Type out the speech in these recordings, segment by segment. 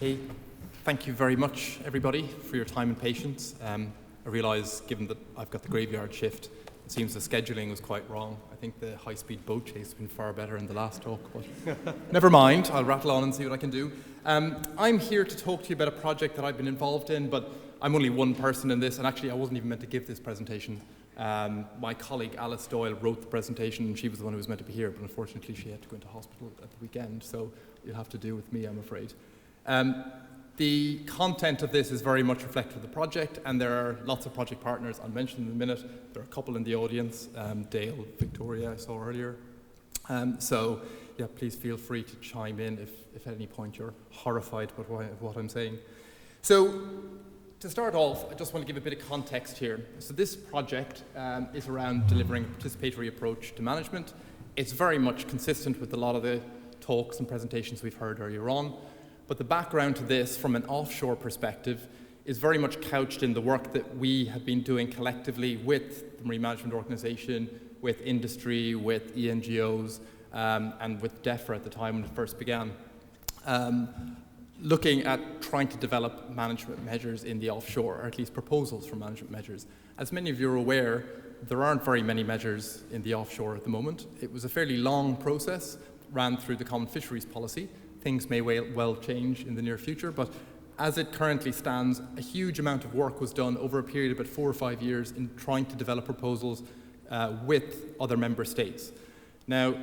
Hey, thank you very much, everybody, for your time and patience. I realise, given that I've got the graveyard shift, it seems the scheduling was quite wrong. I think the high-speed boat chase has been far better in the last talk, but never mind, I'll rattle on and see what I can do. I'm here to talk to you about a project that I've been involved in, but I'm only one person in this, and actually I wasn't even meant to give this presentation. My colleague Alice Doyle wrote the presentation, and she was the one who was meant to be here, but unfortunately she had to go into hospital at the weekend, so you'll have to deal with me, I'm afraid. The content of this is very much reflective of the project, and there are lots of project partners I'll mention in a minute. There are a couple in the audience, Dale, Victoria I saw earlier. So yeah, please feel free to chime in if at any point you're horrified by what I'm saying. So to start off, I just want to give a bit of context here. So this project is around delivering a participatory approach to management. It's very much consistent with a lot of the talks and presentations we've heard earlier on. But the background to this, from an offshore perspective, is very much couched in the work that we have been doing collectively with the Marine Management Organization, with industry, with ENGOs, and with DEFRA at the time when it first began, looking at trying to develop management measures in the offshore, or at least proposals for management measures. As many of you are aware, there aren't very many measures in the offshore at the moment. It was a fairly long process, ran through the Common Fisheries Policy. Things may well change in the near future, but as it currently stands, a huge amount of work was done over a period of about 4 or 5 years in trying to develop proposals with other member states. Now,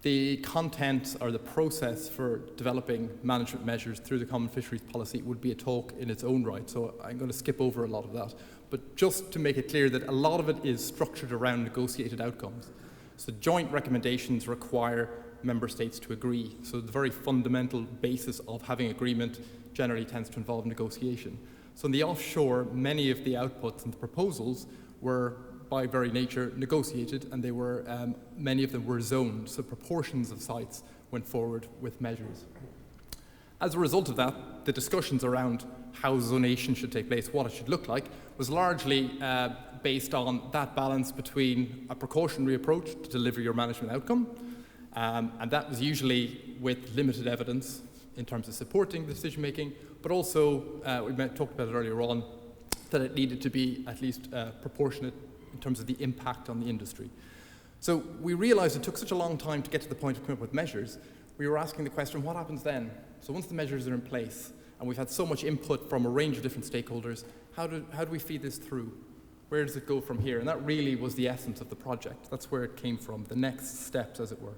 the content or the process for developing management measures through the Common Fisheries Policy would be a talk in its own right, so I'm going to skip over a lot of that. But just to make it clear that a lot of it is structured around negotiated outcomes. So joint recommendations require member states to agree. So the very fundamental basis of having agreement generally tends to involve negotiation. So in the offshore, many of the outputs and the proposals were by very nature negotiated, and they were, many of them were zoned, so proportions of sites went forward with measures. As a result of that, the discussions around how zonation should take place, what it should look like, was largely based on that balance between a precautionary approach to deliver your management outcome, and that was usually with limited evidence in terms of supporting the decision making, but also, we talked about it earlier on, that it needed to be at least proportionate in terms of the impact on the industry. So we realized it took such a long time to get to the point of coming up with measures, we were asking the question, what happens then? So once the measures are in place, and we've had so much input from a range of different stakeholders, how do we feed this through? Where does it go from here? And that really was the essence of the project. That's where it came from, the next steps, as it were.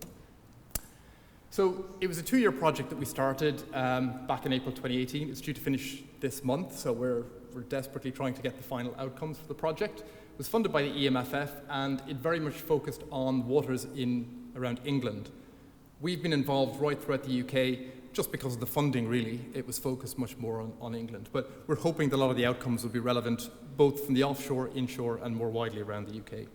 So it was a 2-year project that we started back in April 2018. It's due to finish this month, so we're desperately trying to get the final outcomes for the project. It was funded by the EMFF, and it very much focused on waters around England. We've been involved right throughout the UK, just because of the funding, really. It was focused much more on England. But we're hoping that a lot of the outcomes will be relevant, both from the offshore, inshore, and more widely around the UK.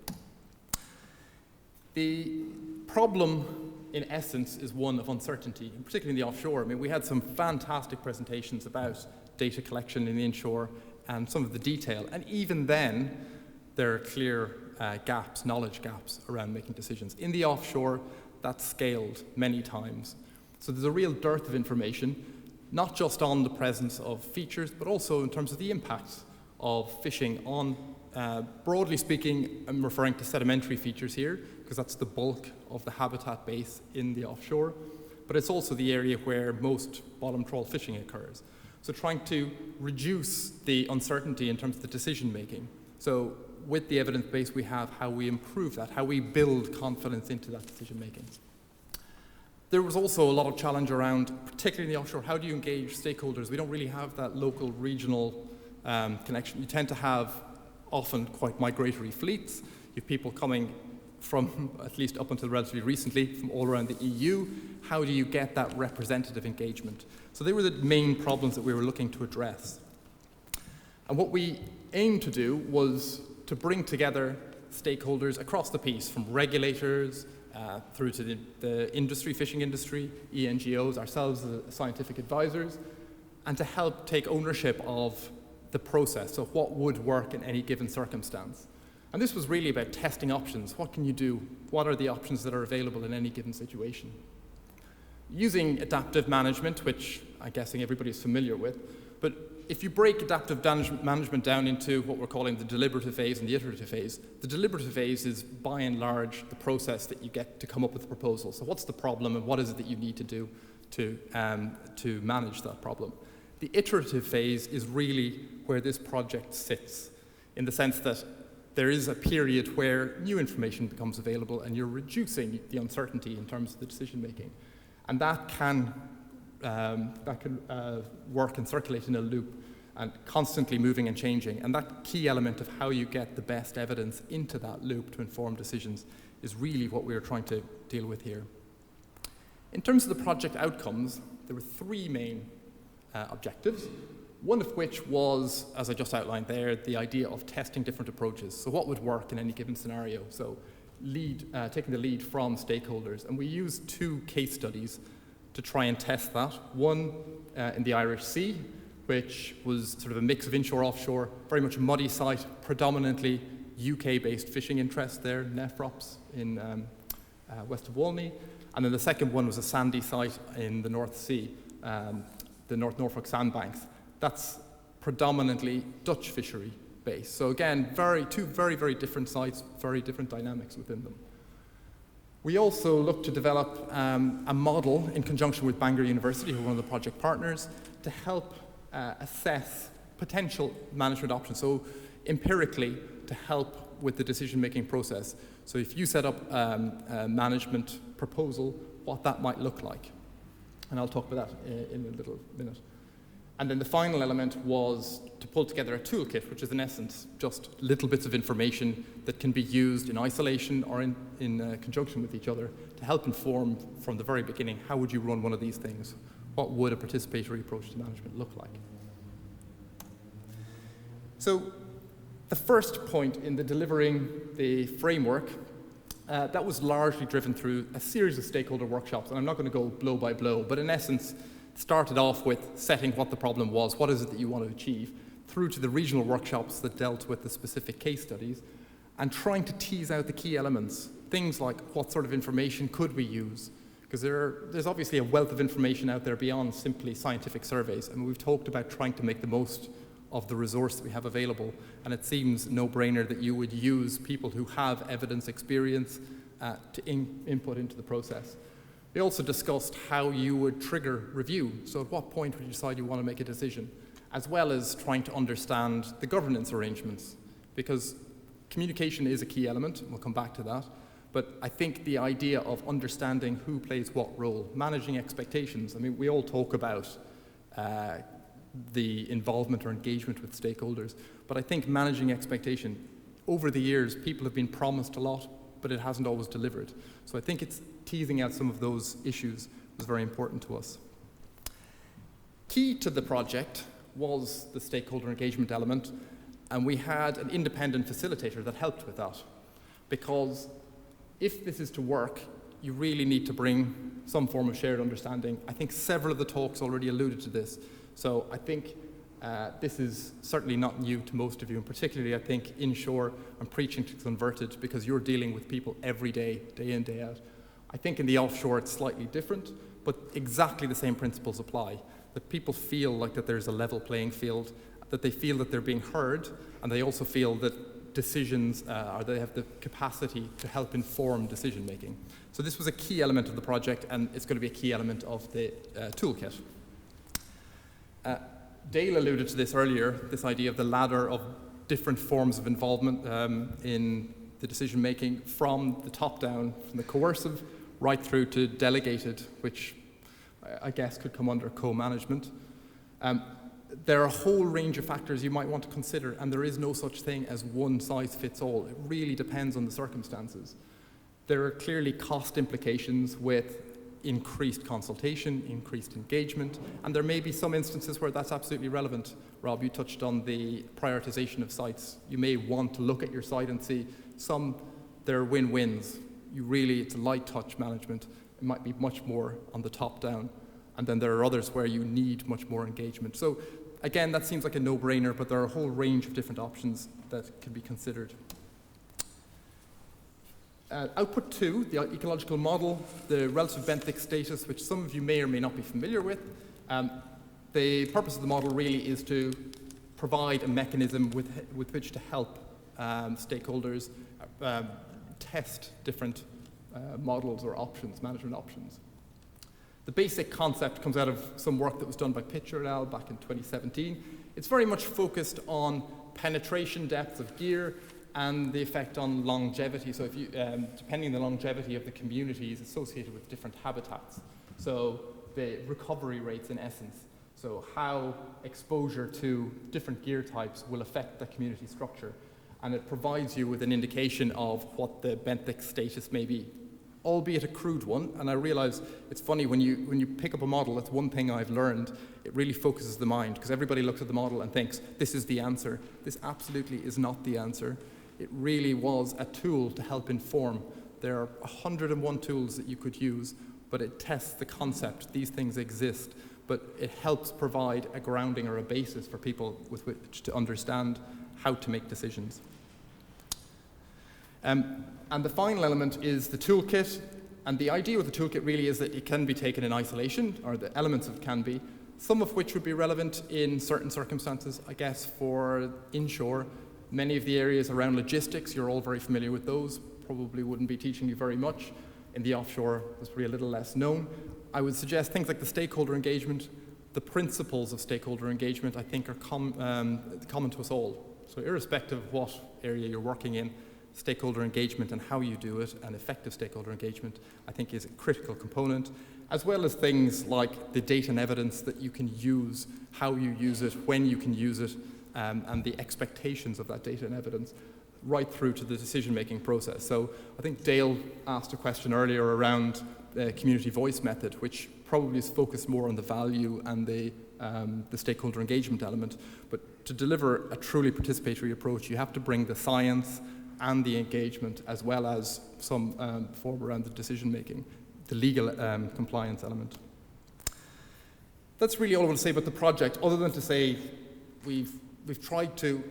The problem, in essence, is one of uncertainty, and particularly in the offshore. I mean, we had some fantastic presentations about data collection in the inshore and some of the detail, and even then, there are clear gaps, knowledge gaps around making decisions. In the offshore, that's scaled many times. So there's a real dearth of information, not just on the presence of features, but also in terms of the impact of fishing on, broadly speaking, I'm referring to sedimentary features here, because that's the bulk of the habitat base in the offshore, but it's also the area where most bottom trawl fishing occurs. So trying to reduce the uncertainty in terms of the decision making. So with the evidence base we have, how we improve that, how we build confidence into that decision making. There was also a lot of challenge around, particularly in the offshore, how do you engage stakeholders? We don't really have that local, regional connection. You tend to have often quite migratory fleets. You have people coming from, at least up until relatively recently, from all around the EU. How do you get that representative engagement? So they were the main problems that we were looking to address. And what we aimed to do was to bring together stakeholders across the piece, from regulators through to the industry, fishing industry, ENGOs, ourselves as scientific advisors, and to help take ownership of the process, so what would work in any given circumstance. And this was really about testing options. What can you do? What are the options that are available in any given situation? using adaptive management, which I'm guessing everybody is familiar with. But if you break adaptive management down into what we're calling the deliberative phase and the iterative phase, the deliberative phase is by and large the process that you get to come up with a proposal. So what's the problem and what is it that you need to do to manage that problem? The iterative phase is really where this project sits, in the sense that there is a period where new information becomes available and you're reducing the uncertainty in terms of the decision making. And that can work and circulate in a loop and constantly moving and changing. And that key element of how you get the best evidence into that loop to inform decisions is really what we're trying to deal with here. In terms of the project outcomes, there were three main objectives, one of which was, as I just outlined there, the idea of testing different approaches. So what would work in any given scenario? So taking the lead from stakeholders. And we used two case studies to try and test that. One in the Irish Sea, which was sort of a mix of inshore, offshore, very much a muddy site, predominantly UK-based fishing interest there, Nephrops in west of Walney. And then the second one was a sandy site in the North Sea, the North Norfolk sandbanks. That's predominantly Dutch fishery based. So again, two very, very different sites, very different dynamics within them. We also looked to develop a model in conjunction with Bangor University, who are one of the project partners, to help assess potential management options. So empirically, to help with the decision-making process. So if you set up a management proposal, what that might look like. And I'll talk about that in a little minute. And then the final element was to pull together a toolkit, which is in essence just little bits of information that can be used in isolation or in conjunction with each other to help inform from the very beginning, how would you run one of these things? What would a participatory approach to management look like? So the first point in the delivering the framework, that was largely driven through a series of stakeholder workshops. And I'm not going to go blow by blow, but in essence, started off with setting what the problem was, what is it that you want to achieve, through to the regional workshops that dealt with the specific case studies, and trying to tease out the key elements. Things like what sort of information could we use? Because there's obviously a wealth of information out there beyond simply scientific surveys. And we've talked about trying to make the most of the resource that we have available. And it seems no-brainer that you would use people who have evidence experience to input into the process. We also discussed how you would trigger review. So at what point would you decide you want to make a decision, as well as trying to understand the governance arrangements, because communication is a key element, and we'll come back to that. But I think the idea of understanding who plays what role, managing expectations. I mean, we all talk about the involvement or engagement with stakeholders, but I think managing expectation, over the years, people have been promised a lot, but it hasn't always delivered. So I think it's teasing out some of those issues was very important to us. Key to the project was the stakeholder engagement element, and we had an independent facilitator that helped with that. Because if this is to work, you really need to bring some form of shared understanding. I think several of the talks already alluded to this. So I think this is certainly not new to most of you, and particularly I think inshore, I'm preaching to converted because you're dealing with people every day, day in, day out. I think in the offshore it's slightly different, but exactly the same principles apply. That people feel like that there's a level playing field, that they feel that they're being heard, and they also feel that decisions, or they have the capacity to help inform decision making. So this was a key element of the project, and it's going to be a key element of the toolkit. Dale alluded to this earlier, this idea of the ladder of different forms of involvement in the decision making, from the top down, from the coercive, right through to delegated, which I guess could come under co-management. There are a whole range of factors you might want to consider, and there is no such thing as one size fits all. It really depends on the circumstances. There are clearly cost implications with increased consultation, increased engagement, and there may be some instances where that's absolutely relevant. Rob, you touched on the prioritization of sites. You may want to look at your site and see there are win-wins. It's a light touch management. It might be much more on the top down. And then there are others where you need much more engagement. So again, that seems like a no-brainer, but there are a whole range of different options that can be considered. Output 2, the ecological model, the relative benthic status, which some of you may or may not be familiar with. The purpose of the model really is to provide a mechanism with which to help stakeholders test different models or options, management options. The basic concept comes out of some work that was done by Pitcher et al. Back in 2017. It's very much focused on penetration depth of gear and the effect on longevity. So if you, depending on the longevity of the communities associated with different habitats. So the recovery rates in essence. So how exposure to different gear types will affect the community structure. And it provides you with an indication of what the benthic status may be, albeit a crude one. And I realize it's funny, when you pick up a model, that's one thing I've learned, it really focuses the mind, because everybody looks at the model and thinks, this is the answer. This absolutely is not the answer. It really was a tool to help inform. There are 101 tools that you could use, but it tests the concept. These things exist, but it helps provide a grounding or a basis for people with which to understand how to make decisions. And the final element is the toolkit. And the idea with the toolkit really is that it can be taken in isolation, or the elements of it can be, some of which would be relevant in certain circumstances, I guess, for inshore. Many of the areas around logistics, you're all very familiar with those, probably wouldn't be teaching you very much. In the offshore, it's probably a little less known. I would suggest things like the stakeholder engagement, the principles of stakeholder engagement, I think are common to us all. So irrespective of what area you're working in, stakeholder engagement and how you do it, and effective stakeholder engagement, I think is a critical component, as well as things like the data and evidence that you can use, how you use it, when you can use it, and the expectations of that data and evidence right through to the decision-making process. So I think Dale asked a question earlier around the community voice method, which probably is focused more on the value and the stakeholder engagement element. But to deliver a truly participatory approach, you have to bring the science and the engagement, as well as some form around the decision-making, the legal compliance element. That's really all I want to say about the project, other than to say we've tried to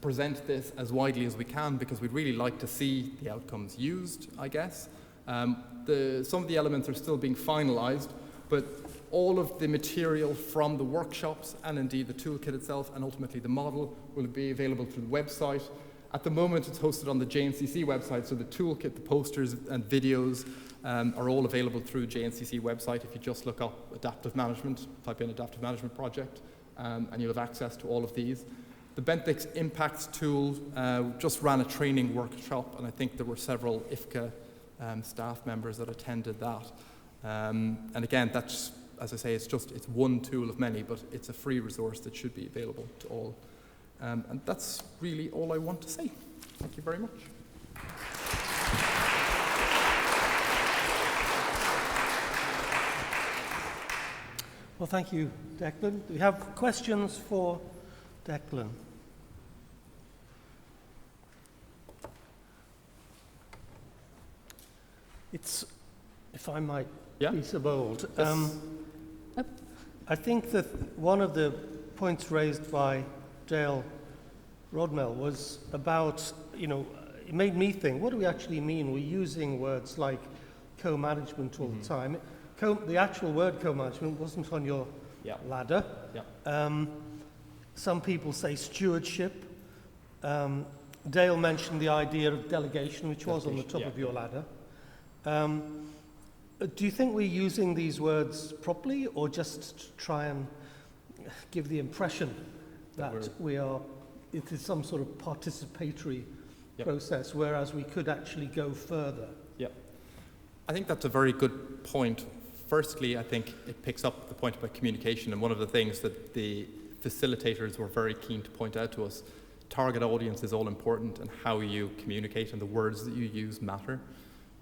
present this as widely as we can, because we'd really like to see the outcomes used, I guess. Some of the elements are still being finalized, but all of the material from the workshops and indeed the toolkit itself and ultimately the model will be available through the website. At the moment, it's hosted on the JNCC website, so the toolkit, the posters and videos are all available through JNCC website. If you just look up adaptive management, type in adaptive management project, and you'll have access to all of these. The Benthics Impacts tool just ran a training workshop, and I think there were several IFCA staff members that attended that. And again, that's, as I say, it's one tool of many, but it's a free resource that should be available to all. And that's really all I want to say. Thank you very much. Well, thank you, Declan. Do we have questions for Declan? It's, if I might be so bold, I think that one of the points raised by Dale Rodmell was about, it made me think, what do we actually mean? We're using words like co-management all the time. The actual word co-management wasn't on your ladder. Some people say stewardship. Dale mentioned the idea of delegation, which was on the top of your ladder. Do you think we're using these words properly, or just to try and give the impression that it is some sort of participatory process, whereas we could actually go further? I think that's a very good point. Firstly, I think it picks up the point about communication, and one of the things that the facilitators were very keen to point out to us, target audience is all important, and how you communicate and the words that you use matter.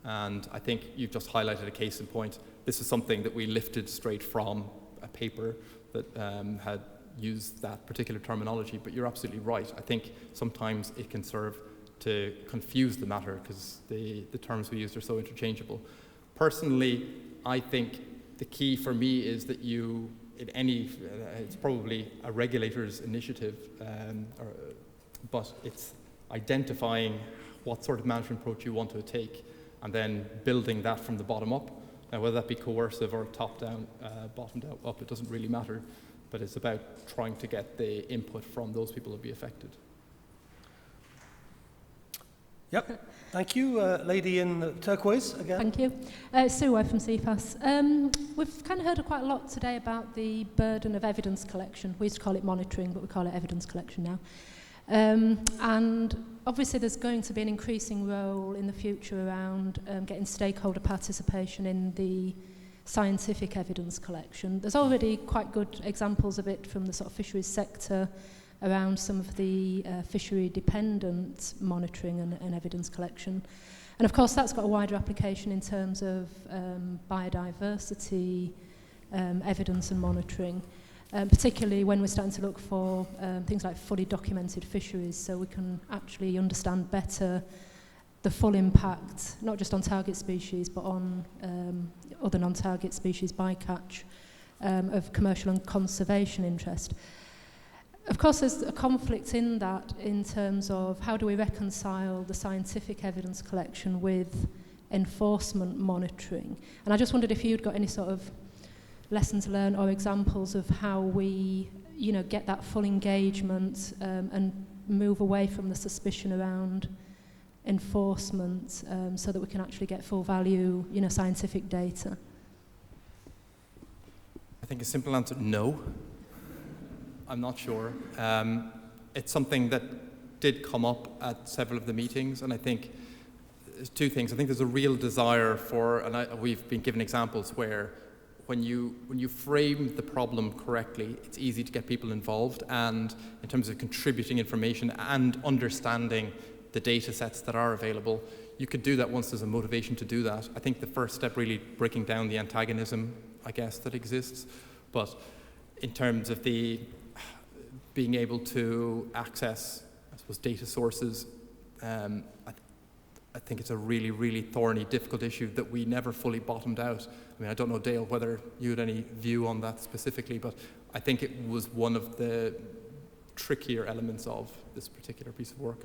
And I think you've just highlighted a case in point. This is something that we lifted straight from a paper that had used that particular terminology, but you're absolutely right. I think sometimes it can serve to confuse the matter because the terms we used are so interchangeable. Personally, I think the key for me is that it's probably a regulator's initiative, but it's identifying what sort of management approach you want to take, and then building that from the bottom up. Now, whether that be coercive or top-down, bottom-up, it doesn't really matter, but it's about trying to get the input from those people who will be affected. Yep. Thank you. Lady in turquoise again. Thank you. Sue Webb from CFAS. We've kind of heard quite a lot today about the burden of evidence collection. We used to call it monitoring, but we call it evidence collection now. And obviously there's going to be an increasing role in the future around getting stakeholder participation in the scientific evidence collection. There's already quite good examples of it from the sort of fisheries sector around some of the fishery-dependent monitoring and evidence collection. And of course that's got a wider application in terms of biodiversity evidence and monitoring, particularly when we're starting to look for things like fully documented fisheries, so we can actually understand better the full impact, not just on target species, but on other non-target species bycatch of commercial and conservation interest. Of course, there's a conflict in that in terms of how do we reconcile the scientific evidence collection with enforcement monitoring. And I just wondered if you'd got any sort of lessons learned or examples of how we, get that full engagement and move away from the suspicion around enforcement so that we can actually get full value, scientific data. I think a simple answer, no. I'm not sure. It's something that did come up at several of the meetings, and I think there's two things. I think there's a real desire for, and we've been given examples where when you frame the problem correctly, it's easy to get people involved, and in terms of contributing information and understanding the data sets that are available, you could do that once there's a motivation to do that. I think the first step really breaking down the antagonism, I guess, that exists. But in terms of the being able to access, I suppose, data sources, I think it's a really, really thorny, difficult issue that we never fully bottomed out. I mean, I don't know, Dale, whether you had any view on that specifically, but I think it was one of the trickier elements of this particular piece of work.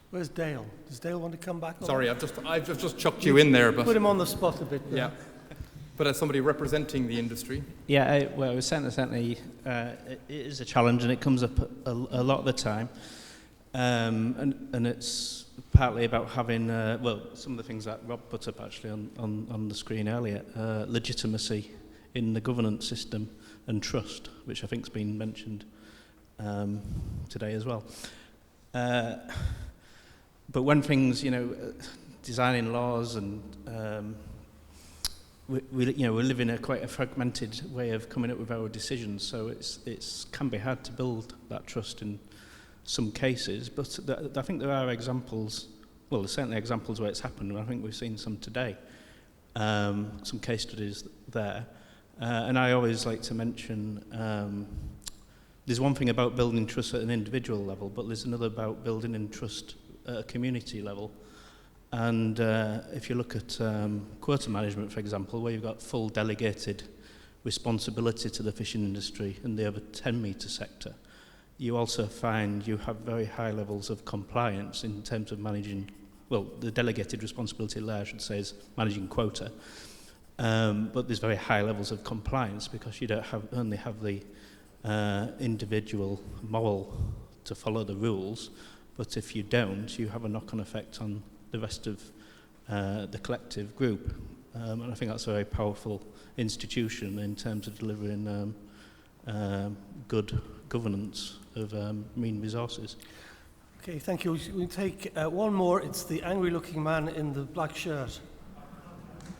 Where's Dale? Does Dale want to come back? Sorry, I've just chucked you in there, but put him on the spot a bit. Yeah. But as somebody representing the industry, well, certainly it is a challenge, and it comes up a lot of the time, and it's partly about having some of the things that Rob put up actually on the screen earlier, legitimacy in the governance system and trust, which I think has been mentioned today as well. But when things, designing laws and we live in quite a fragmented way of coming up with our decisions, so it's can be hard to build that trust in some cases. But I think there are examples. Well, there's certainly examples where it's happened, and I think we've seen some today. Some case studies there, and I always like to mention. There's one thing about building trust at an individual level, but there's another about building in trust at a community level. And if you look at quota management, for example, where you've got full delegated responsibility to the fishing industry in the over 10-metre sector, you also find you have very high levels of compliance in terms of managing, well, the delegated responsibility layer, I should say, is managing quota. But there's very high levels of compliance because you don't only have the individual moral to follow the rules, but if you don't, you have a knock-on effect on the rest of the collective group. And I think that's a very powerful institution in terms of delivering good governance of marine resources. Okay, thank you. We'll take one more. It's the angry-looking man in the black shirt.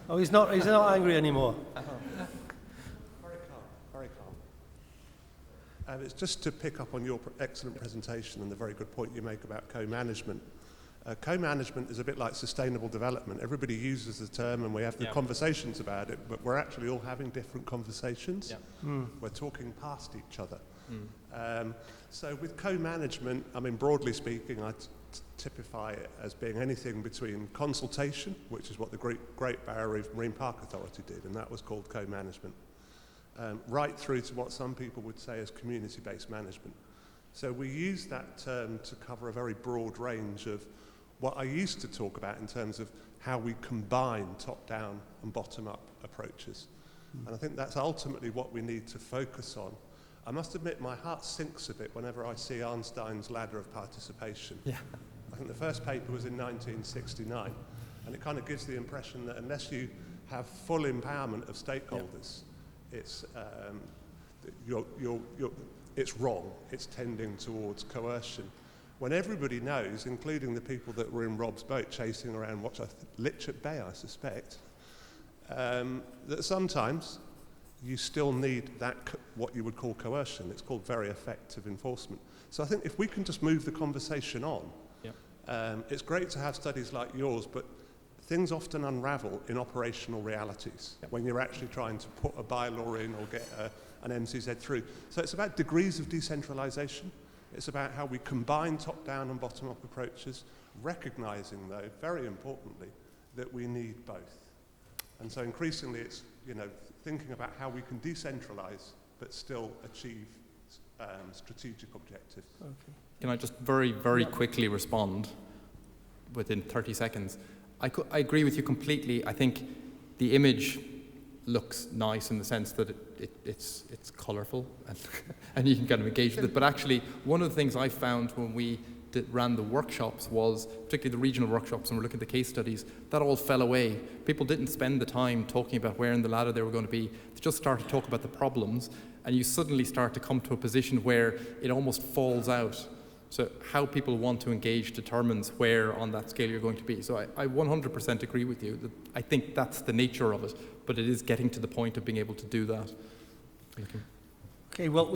Oh, he's not angry anymore. Very calm. It's just to pick up on your excellent presentation and the very good point you make about co-management. Co-management is a bit like sustainable development. Everybody uses the term and we have the conversations about it, but we're actually all having different conversations. We're talking past each other. So with co-management, I mean, broadly speaking, I typify it as being anything between consultation, which is what the Great Barrier Reef Marine Park Authority did, and that was called co-management, right through to what some people would say is community-based management. So we use that term to cover a very broad range of what I used to talk about in terms of how we combine top-down and bottom-up approaches. And I think that's ultimately what we need to focus on. I must admit my heart sinks a bit whenever I see Arnstein's ladder of participation. Yeah. I think the first paper was in 1969, and it kind of gives the impression that unless you have full empowerment of stakeholders, it's it's wrong. It's tending towards coercion. When everybody knows, including the people that were in Rob's boat chasing around Litchett Bay, I suspect, that sometimes you still need that, what you would call coercion. It's called very effective enforcement. So I think if we can just move the conversation on, it's great to have studies like yours, but things often unravel in operational realities when you're actually trying to put a bylaw in or get an MCZ through. So it's about degrees of decentralisation. It's about how we combine top-down and bottom-up approaches, recognising, though, very importantly, that we need both. And so increasingly it's, thinking about how we can decentralise but still achieve strategic objectives. Okay. Can I just very, very quickly respond within 30 seconds? I agree with you completely. I think the image looks nice in the sense that it's colourful and you can kind of engage with it. But actually, one of the things I found when we ran the workshops was, particularly the regional workshops, and we're looking at the case studies, that all fell away. People didn't spend the time talking about where in the ladder they were going to be. They just started to talk about the problems, and you suddenly start to come to a position where it almost falls out. So how people want to engage determines where on that scale you're going to be. So I 100% agree with you. That I think that's the nature of it, but it is getting to the point of being able to do that. Okay, well,